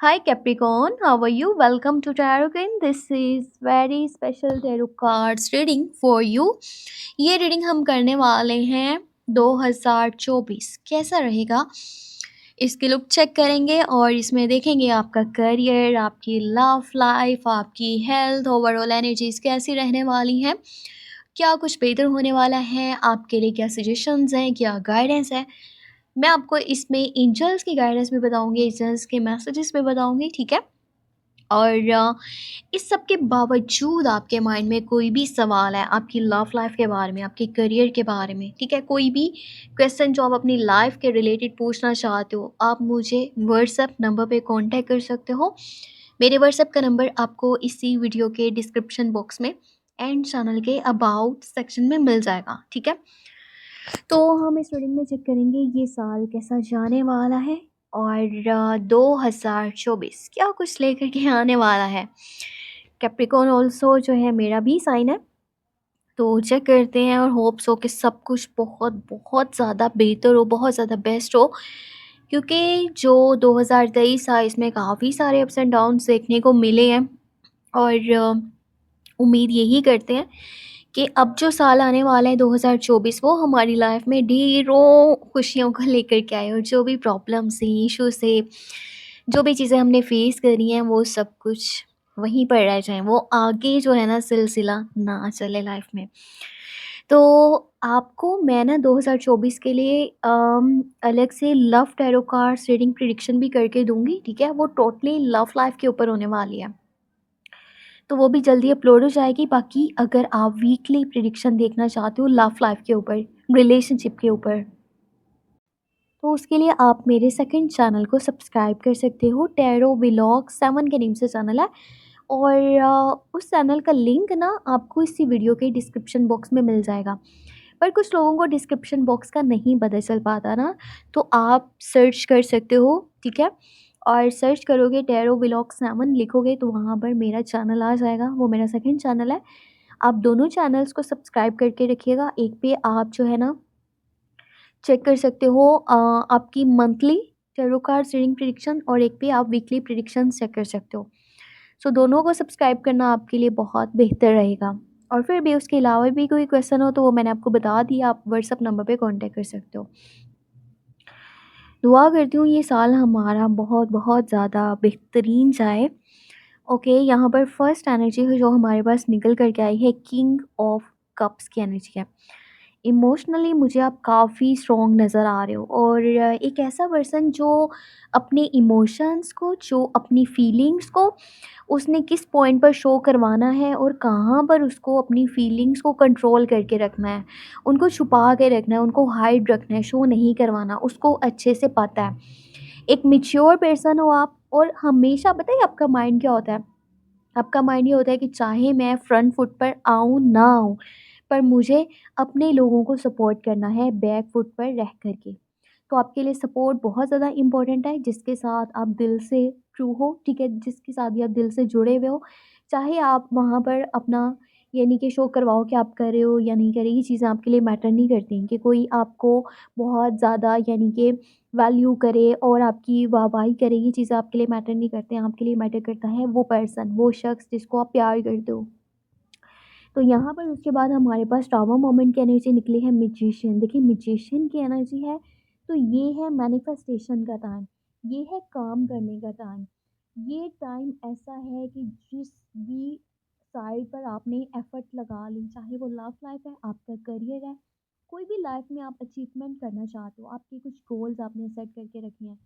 Hi Capricorn, how are you? Welcome to Tarot again. This is very special tarot cards reading for you. ये reading हम करने वाले हैं 2024 कैसा रहेगा इसके लुक चेक करेंगे और इसमें देखेंगे आपका करियर, आपकी लव लाइफ, आपकी हेल्थ, ओवरऑल एनर्जीज कैसी रहने वाली हैं, क्या कुछ बेहतर होने वाला है, आपके लिए क्या सजेशंस हैं, क्या गाइडेंस है। मैं आपको इसमें एंजल्स की गाइडेंस भी बताऊंगी, एंजल्स के मैसेजेस भी बताऊंगी, ठीक है। और इस सब के बावजूद आपके माइंड में कोई भी सवाल है आपकी लव लाइफ के बारे में, आपके करियर के बारे में, ठीक है, कोई भी क्वेश्चन जो आप अपनी लाइफ के रिलेटेड पूछना चाहते हो, आप मुझे व्हाट्सएप नंबर पे कांटेक्ट कर सकते हो। मेरे व्हाट्सएप का नंबर आपको इसी वीडियो के डिस्क्रिप्शन बॉक्स में एंड चैनल के अबाउट सेक्शन में मिल जाएगा, ठीक है। तो हम इस रीडिंग में चेक करेंगे ये साल कैसा जाने वाला है और 2024 क्या कुछ लेकर के आने वाला है। कैप्रिकॉर्न ऑल्सो जो है मेरा भी साइन है, तो चेक करते हैं और होप्स हो कि सब कुछ बहुत बहुत ज़्यादा बेहतर हो, बहुत ज़्यादा बेस्ट हो, क्योंकि जो 2023 था इसमें काफ़ी सारे अप्स एंड डाउन्स देखने को मिले हैं। और उम्मीद यही करते हैं कि अब जो साल आने वाला है 2024 वो हमारी लाइफ में ढेरों खुशियों को लेकर के आए, और जो भी प्रॉब्लम्स हैं, इश्यूज है, जो भी चीज़ें हमने फेस करी हैं वो सब कुछ वहीं पर रह जाएं, वो आगे जो है ना सिलसिला ना चले लाइफ में। तो आपको मैं ना 2024 के लिए अलग से love tarot cards reading prediction भी करके दूंगी, ठीक है। वो टोटली लव लाइफ के ऊपर होने वाली है, तो वो भी जल्दी अपलोड हो जाएगी। बाकी अगर आप वीकली प्रिडिक्शन देखना चाहते हो लव लाइफ के ऊपर, रिलेशनशिप के ऊपर, तो उसके लिए आप मेरे सेकंड चैनल को सब्सक्राइब कर सकते हो। टैरो व्लॉग 7 के नेम से चैनल है, और उस चैनल का लिंक ना आपको इसी वीडियो के डिस्क्रिप्शन बॉक्स में मिल जाएगा। पर कुछ लोगों को डिस्क्रिप्शन बॉक्स का नहीं पता चल पाता ना, तो आप सर्च कर सकते हो, ठीक है। और सर्च करोगे टैरो व्लॉग 7 लिखोगे तो वहाँ पर मेरा चैनल आ जाएगा, वो मेरा सेकंड चैनल है। आप दोनों चैनल्स को सब्सक्राइब करके रखिएगा। एक पे आप जो है ना चेक कर सकते हो आपकी monthly tarot cards reading prediction, और एक पे आप वीकली प्रिडिक्शन चेक कर सकते हो। सो दोनों को सब्सक्राइब करना आपके लिए बहुत बेहतर रहेगा। और फिर भी उसके अलावा भी कोई क्वेश्चन हो तो वो मैंने आपको बता दिया, आप व्हाट्सअप नंबर पे कांटेक्ट कर सकते हो। दुआ करती हूँ ये साल हमारा बहुत बहुत ज़्यादा बेहतरीन जाए। ओके, यहाँ पर फर्स्ट एनर्जी है जो हमारे पास निकल करके आई है, किंग ऑफ कप्स की एनर्जी है। इमोशनली मुझे आप काफ़ी स्ट्रॉन्ग नज़र आ रहे हो, और एक ऐसा पर्सन जो अपने इमोशंस को, जो अपनी फीलिंग्स को उसने किस पॉइंट पर शो करवाना है और कहाँ पर उसको अपनी फीलिंग्स को कंट्रोल करके रखना है, उनको छुपा के रखना है, उनको हाइड रखना है, शो नहीं करवाना, उसको अच्छे से पता है। एक मेच्योर पर्सन हो आप, और हमेशा बताइए आपका माइंड क्या होता है। आपका माइंड ये होता है कि चाहे मैं फ्रंट फुट पर आऊँ ना आऊँ, पर मुझे अपने लोगों को सपोर्ट करना है बैक फुट पर रह कर के। तो आपके लिए सपोर्ट बहुत ज़्यादा इम्पोर्टेंट है, जिसके साथ आप दिल से ट्रू हो, ठीक है, जिसके साथ भी आप दिल से जुड़े हुए हो। चाहे आप वहाँ पर अपना यानी कि शो करवाओ कि आप कर रहे हो या नहीं कर रहे, ये चीज़ें आपके लिए मैटर नहीं करती हैं। कि कोई आपको बहुत ज़्यादा यानी कि वैल्यू करे और आपकी वाहवाही करे, ये चीज़ें आपके लिए मैटर नहीं करते हैं। आपके लिए मैटर करता है वो पर्सन, वो शख्स जिसको आप प्यार करते हो। तो यहाँ पर उसके बाद हमारे पास टावर मोमेंट की एनर्जी निकली है, मैजिशियन। देखिए मैजिशियन की एनर्जी है, तो ये है मैनिफेस्टेशन का टाइम, ये है काम करने का टाइम। ये टाइम ऐसा है कि जिस भी साइड पर आपने एफर्ट लगा ली, चाहे वो लव लाइफ है, आपका करियर है, कोई भी लाइफ में आप अचीवमेंट करना चाहते हो, आपके कुछ गोल्स आपने सेट करके रखे हैं,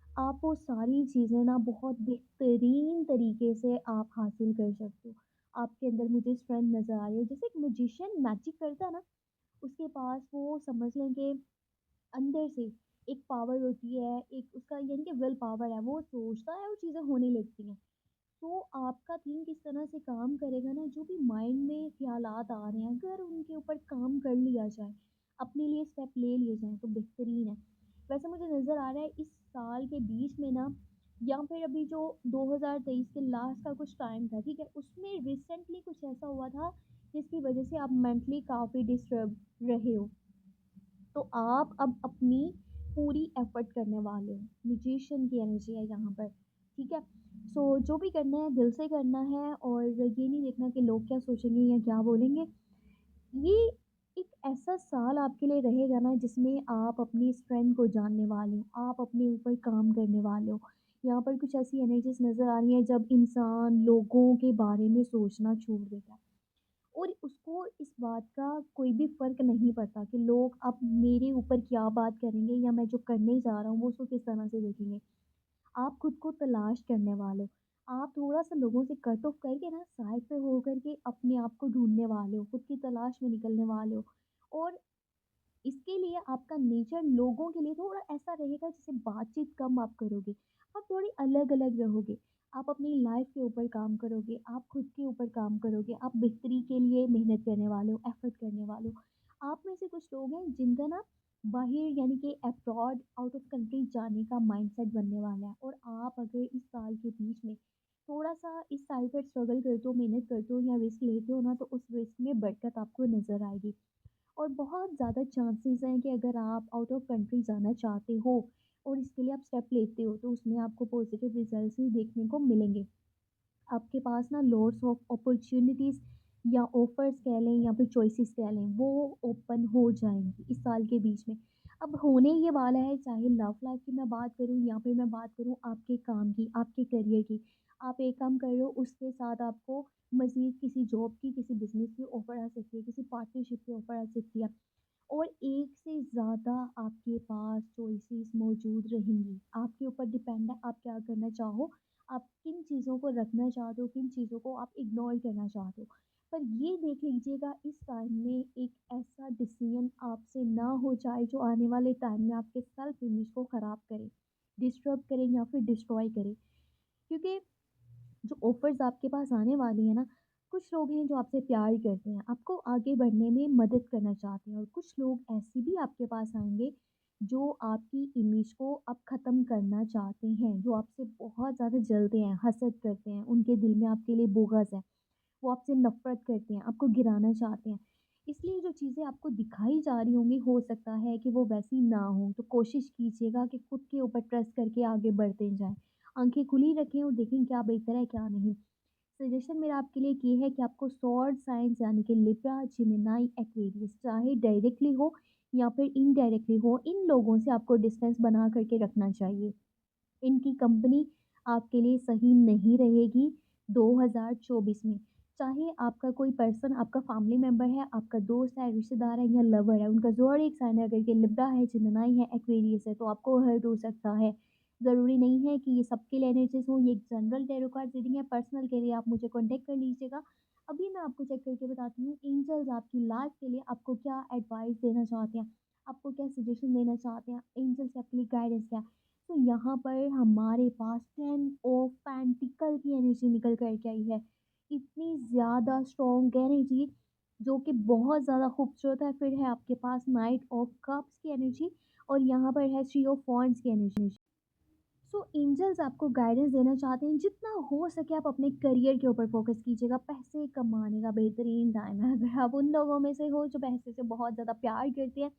आप वो सारी चीज़ें ना बहुत बेहतरीन तरीके से आप हासिल कर सकते हो। आपके अंदर मुझे स्ट्रेंथ नज़र आ रही है, जैसे एक मैजिशियन मैजिक करता है ना, उसके पास वो समझ लें कि अंदर से एक पावर होती है, एक उसका यानी कि विल पावर है, वो सोचता है और चीज़ें होने लगती हैं। तो आपका थिंक किस तरह से काम करेगा ना, जो भी माइंड में ख्यालात आ रहे हैं, अगर उनके ऊपर काम कर लिया जाए, अपने लिए स्टेप ले लिए जाएँ तो बेहतरीन है। वैसे मुझे नज़र आ रहा है इस साल के बीच में ना, या फिर अभी जो 2023 के लास्ट का कुछ टाइम था, ठीक है, उसमें रिसेंटली कुछ ऐसा हुआ था जिसकी वजह से आप मेंटली काफ़ी डिस्टर्ब रहे हो। तो आप अब अपनी पूरी एफर्ट करने वाले हो। म्यूजिशियन की एनर्जी है यहाँ पर, ठीक है? सो जो भी करना है दिल से करना है और ये नहीं देखना कि लोग क्या सोचेंगे या क्या बोलेंगे। ये एक ऐसा साल आपके लिए रहेगा ना जिसमें आप अपनी स्ट्रेंथ को जानने वाले हो, आप अपने ऊपर काम करने वाले हो। यहाँ पर कुछ ऐसी एनर्जीज़ नज़र आ रही हैं जब इंसान लोगों के बारे में सोचना छोड़ देता है और उसको इस बात का कोई भी फ़र्क नहीं पड़ता कि लोग अब मेरे ऊपर क्या बात करेंगे या मैं जो करने जा रहा हूँ वो उसको किस तरह से देखेंगे। आप खुद को तलाश करने वाले हो। आप थोड़ा-सा लोगों से कट ऑफ करके ना साइड पे हो कर के अपने आप को ढूँढने वाले हो, खुद की तलाश में निकलने वाले हो और इसके लिए आपका नेचर लोगों के लिए थोड़ा ऐसा रहेगा जैसे बातचीत कम आप करोगे। आप थोड़ी अलग-अलग रहोगे। आप अपनी लाइफ़ के ऊपर काम करोगे, आप खुद के ऊपर काम करोगे, आप बेहतरी के लिए मेहनत करने वाले हो, एफ़र्ट करने वाले हो। आप में से कुछ लोग हैं जिनका ना बाहर यानी कि अब्रॉड आउट ऑफ कंट्री जाने का माइंडसेट बनने वाला है और आप अगर इस साल के बीच में थोड़ा-सा इस साल पर स्ट्रगल करते हो, मेहनत करते हो या रिस्क लेते हो ना तो उस रिस्क में बरकत आपको नज़र आएगी। और बहुत ज़्यादा चांसेस हैं कि अगर आप आउट ऑफ कंट्री जाना चाहते हो और इसके लिए आप स्टेप लेते हो तो उसमें आपको पॉजिटिव रिजल्ट्स ही देखने को मिलेंगे। आपके पास ना लॉट्स ऑफ अपॉर्च्युनिटीज़ या ऑफ़र्स कह लें या फिर चॉइसेस कह लें, वो ओपन हो जाएँगी इस साल के बीच में। अब होने ये वाला है चाहे लव लाइफ़ की मैं बात करूँ या फिर मैं बात करूँ आपके काम की, आपके करियर की। आप एक काम कर रहे हो उसके साथ आपको मज़ीद किसी जॉब की, किसी बिज़नेस की ऑफ़र आ सकती है, किसी पार्टनरशिप की ऑफ़र आ सकती है। और एक से ज़्यादा आपके पास चॉइसेस मौजूद रहेंगी। आपके ऊपर डिपेंड है आप क्या करना चाहो, आप किन चीज़ों को रखना चाहते हो, किन चीज़ों को आप इग्नोर करना चाहते हो। पर ये देख लीजिएगा इस टाइम में एक ऐसा डिसीज़न आपसे ना हो जाए जो आने वाले टाइम में आपके सेल्फ इमेज को ख़राब करे, डिस्टर्ब करे या फिर डिस्ट्रॉय करे। क्योंकि जो ऑफ़र्स आपके पास आने वाली हैं ना, कुछ लोग हैं जो आपसे प्यार करते हैं, आपको आगे बढ़ने में मदद करना चाहते हैं और कुछ लोग ऐसे भी आपके पास आएँगे, जो आपकी इमेज को अब ख़त्म करना चाहते हैं, जो आपसे बहुत ज़्यादा जलते हैं, हसद करते हैं, उनके दिल में आपके लिए बुग़्ज़ है, वो आपसे नफ़रत करते हैं, आपको गिराना चाहते हैं। इसलिए जो चीज़ें आपको दिखाई जा रही होंगी, हो सकता है कि वो वैसी ना हो, तो कोशिश कीजिएगा कि खुद के ऊपर ट्रस्ट करके आगे बढ़ते जाएँ। आँखें खुली रखें और देखें क्या बेहतर है, क्या नहीं। सजेशन मेरा आपके लिए ये है कि आपको सौर साइंस यानी कि लिब्रा, जेमिनी, एक्वेरियस चाहे डायरेक्टली हो या फिर इनडायरेक्टली हो, इन लोगों से आपको डिस्टेंस बना करके रखना चाहिए। इनकी कंपनी आपके लिए सही नहीं रहेगी 2024 में। चाहे आपका कोई पर्सन आपका फैमिली मेंबर है, आपका दोस्त है, रिश्तेदार है या लवर है, उनका ज़ोडिएक साइन अगर ये लिब्रा है, जेमिनी है, एक्वेरियस है, तो आपको हर्ट हो सकता है। ज़रूरी नहीं है कि ये सबके लिए एनर्जीज़ हों, ये एक जनरल टैरो कार्ड रीडिंग है, पर्सनल के लिए आप मुझे कॉन्टैक्ट कर लीजिएगा। अभी मैं आपको चेक करके बताती हूँ, एंजल्स आपकी लाइफ़ के लिए आपको क्या एडवाइस देना चाहते हैं, आपको क्या सजेशन देना चाहते हैं, एंजल्स आपके लिए गाइडेंस क्या है। तो यहाँ पर हमारे पास 10 ऑफ पेंटिकल की एनर्जी निकल कर के आई है। इतनी ज़्यादा स्ट्रॉन्ग एनर्जी जो कि बहुत ज़्यादा खूबसूरत है। फिर है आपके पास नाइट ऑफ कप्स की एनर्जी और यहाँ पर है थ्री ऑफ वॉन्ड्स की एनर्जी। सो एंजल्स आपको गाइडेंस देना चाहते हैं जितना हो सके आप अपने करियर के ऊपर फोकस कीजिएगा। पैसे कमाने का बेहतरीन टाइम है अगर आप उन लोगों में से हो जो पैसे से बहुत ज़्यादा प्यार करते हैं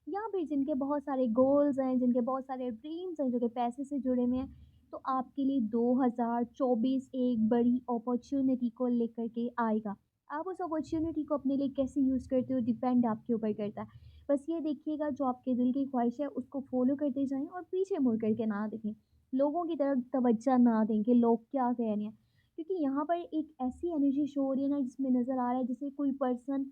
या फिर जिनके बहुत सारे गोल्स हैं, जिनके बहुत सारे ड्रीम्स हैं जो कि पैसे से जुड़े हुए हैं। तो आपके लिए 2024 एक बड़ी अपॉर्चुनिटी को लेकर के आएगा। आप उस अपॉर्चुनिटी को अपने लिए कैसे यूज़ करते हो डिपेंड आपके ऊपर करता है। बस ये देखिएगा जो आपके दिल की ख्वाहिश है उसको फॉलो करते जाएं और पीछे मुड़ करके ना देखें, लोगों की तरफ तवज्जो ना दें कि लोग क्या कह रहे हैं। क्योंकि यहाँ पर एक ऐसी एनर्जी शो हो रही है ना जिसमें नज़र आ रहा है जैसे कोई पर्सन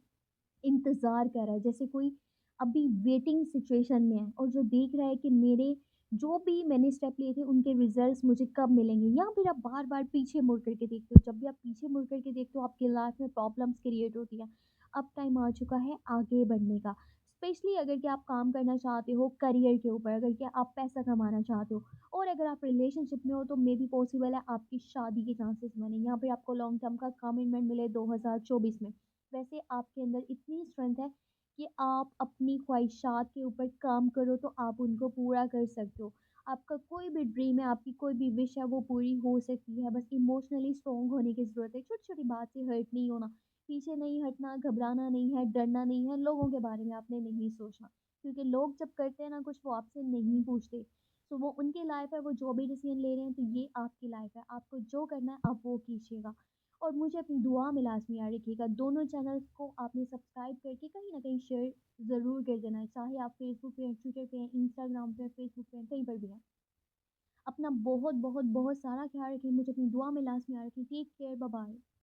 इंतज़ार कर रहा है, जैसे कोई अभी वेटिंग सिचुएशन में है और जो देख रहा है कि मेरे जो भी मैंने स्टेप लिए थे उनके रिजल्ट्स मुझे कब मिलेंगे, या फिर आप बार बार पीछे मुड़ करके देखते हो। जब भी आप पीछे मुड़ करके देखते हो आपकी लाइफ में प्रॉब्लम्स क्रिएट होती है। अब टाइम आ चुका है आगे बढ़ने का। स्पेशली अगर कि आप काम करना चाहते हो करियर के ऊपर, अगर कि आप पैसा कमाना चाहते हो और अगर आप रिलेशनशिप में हो तो मे बी पॉसिबल है आपकी शादी के चांसेस बने या फिर आपको लॉन्ग टर्म का कमिटमेंट मिले 2024 में। वैसे आपके अंदर इतनी स्ट्रेंथ है कि आप अपनी ख्वाहिशात के ऊपर काम करो तो आप उनको पूरा कर सकते हो। आपका कोई भी ड्रीम है, आपकी कोई भी विश है वो पूरी हो सकती है। बस इमोशनली स्ट्रॉन्ग होने की ज़रूरत है। छोटी-छोटी बात से हर्ट नहीं होना, पीछे नहीं हटना, घबराना नहीं है, डरना नहीं है, लोगों के बारे में आपने नहीं सोचना। क्योंकि लोग जब करते हैं ना कुछ वो आपसे नहीं पूछते। तो वो उनकी लाइफ़ है, वो जो भी डिसीज़न ले रहे हैं, तो ये आपकी लाइफ़ है। आपको जो करना है आप वो कीजिएगा और मुझे अपनी दुआ में लाज़मी याद रखिएगा। दोनों चैनल्स को आपने सब्सक्राइब करके कहीं न कहीं शेयर ज़रूर कर देना है, चाहे आप फ़ेसबुक पे हैं, ट्विटर पे हैं, इंस्टाग्राम पे हैं, फ़ेसबुक पे हैं, कहीं पर भी हैं। अपना बहुत, बहुत, बहुत सारा ख़्याल रखिए, मुझे अपनी दुआ में लाज़मी याद रखिए। Take care, bye bye.